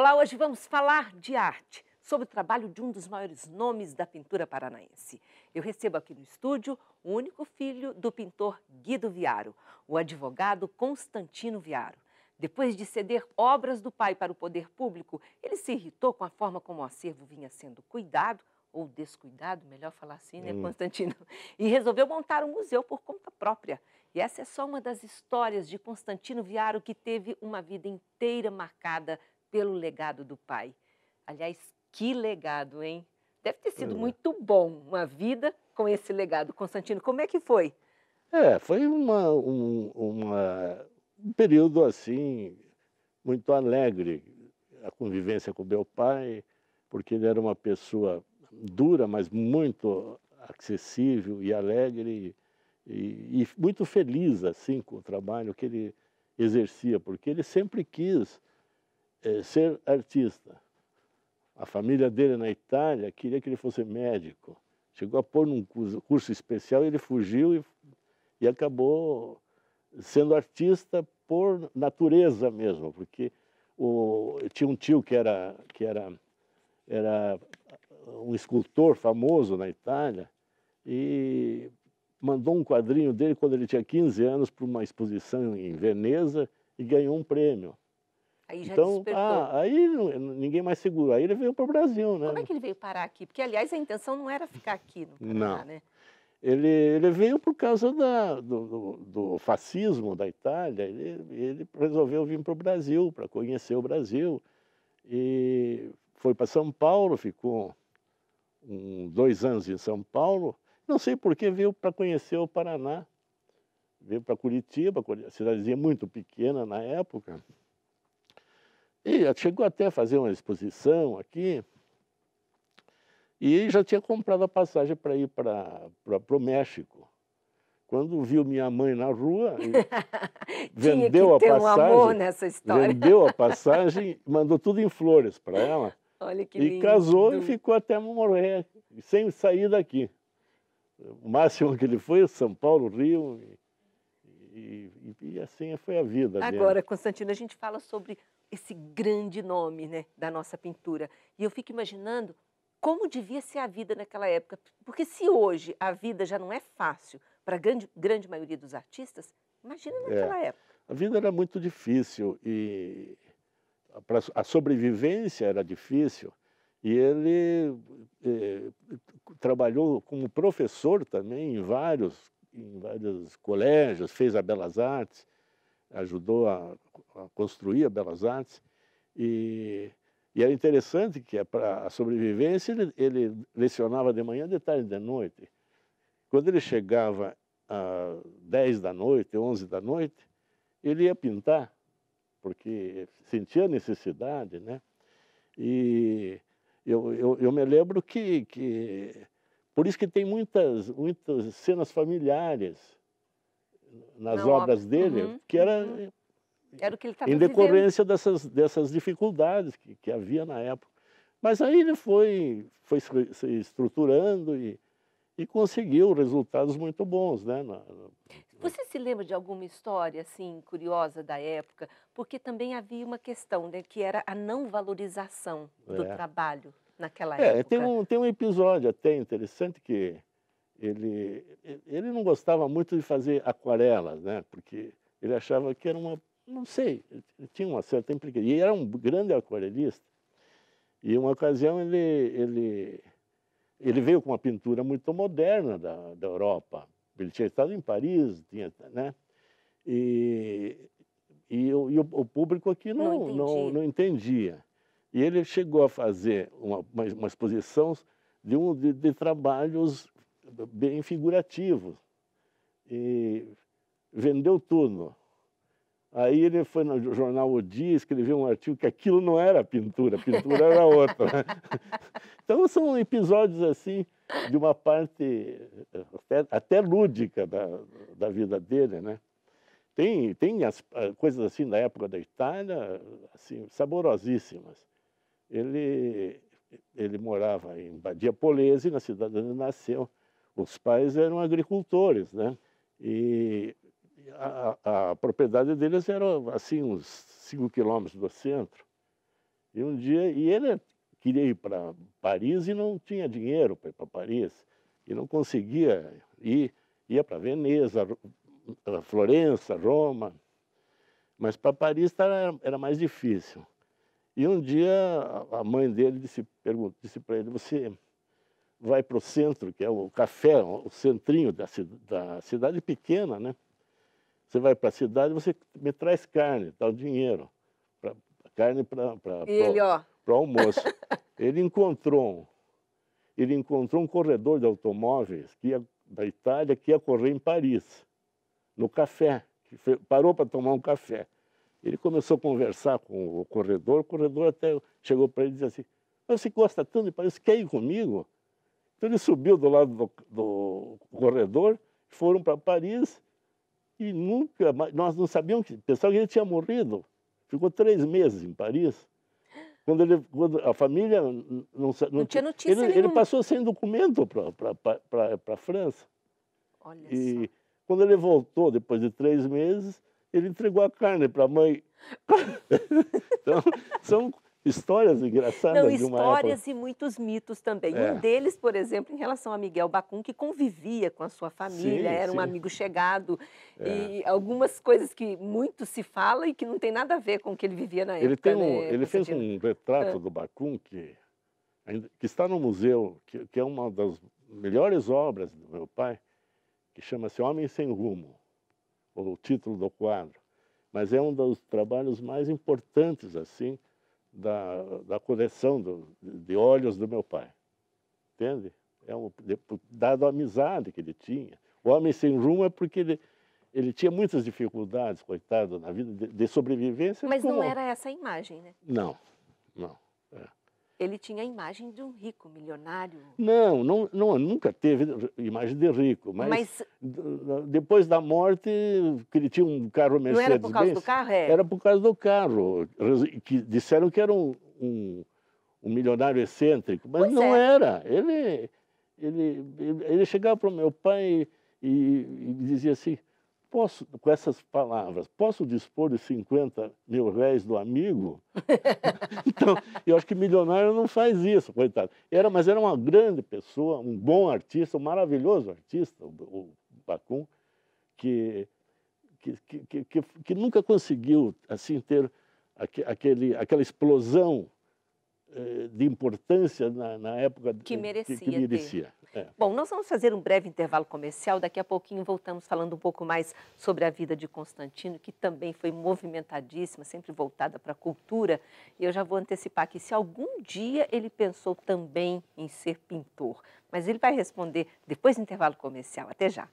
Olá, hoje vamos falar de arte, sobre o trabalho de um dos maiores nomes da pintura paranaense. Eu recebo aqui no estúdio o único filho do pintor Guido Viaro, o advogado Constantino Viaro. Depois de ceder obras do pai para o poder público, ele se irritou com a forma como o acervo vinha sendo cuidado, ou descuidado, melhor falar assim, né, Constantino? E resolveu montar um museu por conta própria. E essa é só uma das histórias de Constantino Viaro, que teve uma vida inteira marcada pelo legado do pai. Aliás, que legado, hein? Deve ter sido muito bom uma vida com esse legado. Constantino, como é que foi? Foi um período assim muito alegre, a convivência com meu pai, porque ele era uma pessoa dura, mas muito acessível e alegre e muito feliz assim com o trabalho que ele exercia, porque ele sempre quis ser artista. A família dele na Itália queria que ele fosse médico. Chegou a pôr num curso especial, ele fugiu e acabou sendo artista por natureza mesmo, porque tinha um tio que era um escultor famoso na Itália e mandou um quadrinho dele quando ele tinha 15 anos para uma exposição em Veneza e ganhou um prêmio. Aí já Então, despertou. aí ninguém mais segurou. Aí ele veio para o Brasil, né? Como é que ele veio parar aqui? Porque, aliás, a intenção não era ficar aqui no Paraná, Não. né? Ele veio por causa do fascismo da Itália. Ele resolveu vir para o Brasil, para conhecer o Brasil. E foi para São Paulo, ficou 2 anos em São Paulo. Não sei por que veio para conhecer o Paraná. Veio para Curitiba, cidadezinha muito pequena na época. E chegou até a fazer uma exposição aqui. E já tinha comprado a passagem para ir para o México. Quando viu minha mãe na rua, vendeu a ter um amor passagem, nessa história. vendeu a passagem, mandou tudo em flores para ela. Olha que E lindo. casou e ficou até morrer, sem sair daqui. O máximo que ele foi São Paulo, Rio, e assim foi a vida dele. Agora, Constantino, a gente fala sobre esse grande nome, né, da nossa pintura. E eu fico imaginando como devia ser a vida naquela época. Porque se hoje a vida já não é fácil para a grande maioria dos artistas, imagina naquela época. A vida era muito difícil e a sobrevivência era difícil. E ele trabalhou como professor também em vários colégios, fez a Belas Artes, ajudou a construir a Belas Artes. E era interessante que para a sobrevivência ele lecionava de manhã, de tarde e de noite. Quando ele chegava às 10 da noite, 11 da noite, ele ia pintar, porque sentia necessidade, né? E eu me lembro que por isso que tem muitas cenas familiares nas obras dele, que era o que ele estava em vivendo. decorrência dessas dificuldades que havia na época. Mas aí ele foi se estruturando e conseguiu resultados muito bons, né? Você se lembra de alguma história assim curiosa da época? Porque também havia uma questão, né, que era a não valorização do trabalho naquela época. Tem um episódio até interessante que ele não gostava muito de fazer aquarelas, né? Porque ele achava que era não sei, ele tinha uma certa implicação. E era um grande aquarelista. E uma ocasião ele veio com uma pintura muito moderna da Europa. Ele tinha estado em Paris, né? E o público aqui não entendia. E ele chegou a fazer uma exposição de trabalhos bem figurativos. E vendeu tudo. Aí ele foi no jornal O Dia, escreveu um artigo que aquilo não era pintura, a pintura era outra. Então são episódios assim, de uma parte até lúdica da vida dele, né? Tem as coisas assim da época da Itália, assim, saborosíssimas. Ele morava em Badia Polese, na cidade onde ele nasceu. Os pais eram agricultores, né? E a propriedade deles era assim uns 5 quilômetros do centro. E um dia, e ele queria ir para Paris e não tinha dinheiro para ir para Paris. E não conseguia ir, ia para Veneza, Florença, Roma. Mas para Paris era mais difícil. E um dia a mãe dele disse para ele, você vai para o centro, que é o café, o centrinho da cidade pequena, né? Você vai para a cidade, você me traz carne, dá o dinheiro, carne para o almoço. Ele encontrou um corredor de automóveis da Itália que ia correr em Paris, no café, parou para tomar um café. Ele começou a conversar com o corredor até chegou para ele e disse assim, você gosta tanto de Paris, quer ir comigo? Então ele subiu do lado do corredor, foram para Paris e nunca mais, nós não sabíamos, pensava que ele tinha morrido. Ficou 3 meses em Paris. Quando a família não tinha notícia nenhuma. Ele passou sem documento para a França. Olha e só. Quando ele voltou, depois de 3 meses, ele entregou a carne para a mãe. Então, são histórias engraçadas. Não, de uma histórias época. e muitos mitos também. É. Um deles, por exemplo, em relação a Miguel Bacum, que convivia com a sua família, Sim, era um sim. amigo chegado. É. E algumas coisas que muito se fala e que não tem nada a ver com o que ele vivia na época. Ele fez Constantino? um retrato do Bacum que está no museu, que é uma das melhores obras do meu pai, que chama-se Homem Sem Rumo, o título do quadro. Mas é um dos trabalhos mais importantes, assim, da coleção de óleos do meu pai. Entende? Dado a amizade que ele tinha. O Homem Sem Rumo é porque ele tinha muitas dificuldades, coitado, na vida de sobrevivência. Mas não era essa a imagem, né? Não. Ele tinha a imagem de um rico, milionário. Não, nunca teve imagem de rico, mas depois da morte, que ele tinha um carro Mercedes-Benz. Não era por causa do carro? Era por causa do carro, que disseram que era um milionário excêntrico, mas Pois não é. era. Ele chegava para o meu pai e dizia assim, com essas palavras, posso dispor de 50 mil réis do amigo? Então, eu acho que milionário não faz isso, coitado. Mas era uma grande pessoa, um bom artista, um maravilhoso artista, o Bacum, que nunca conseguiu assim, ter aquela explosão de importância na época que merecia. Que merecia. É. Bom, nós vamos fazer um breve intervalo comercial, daqui a pouquinho voltamos falando um pouco mais sobre a vida de Constantino, que também foi movimentadíssima, sempre voltada para a cultura, e eu já vou antecipar aqui, se algum dia ele pensou também em ser pintor, mas ele vai responder depois do intervalo comercial. Até já.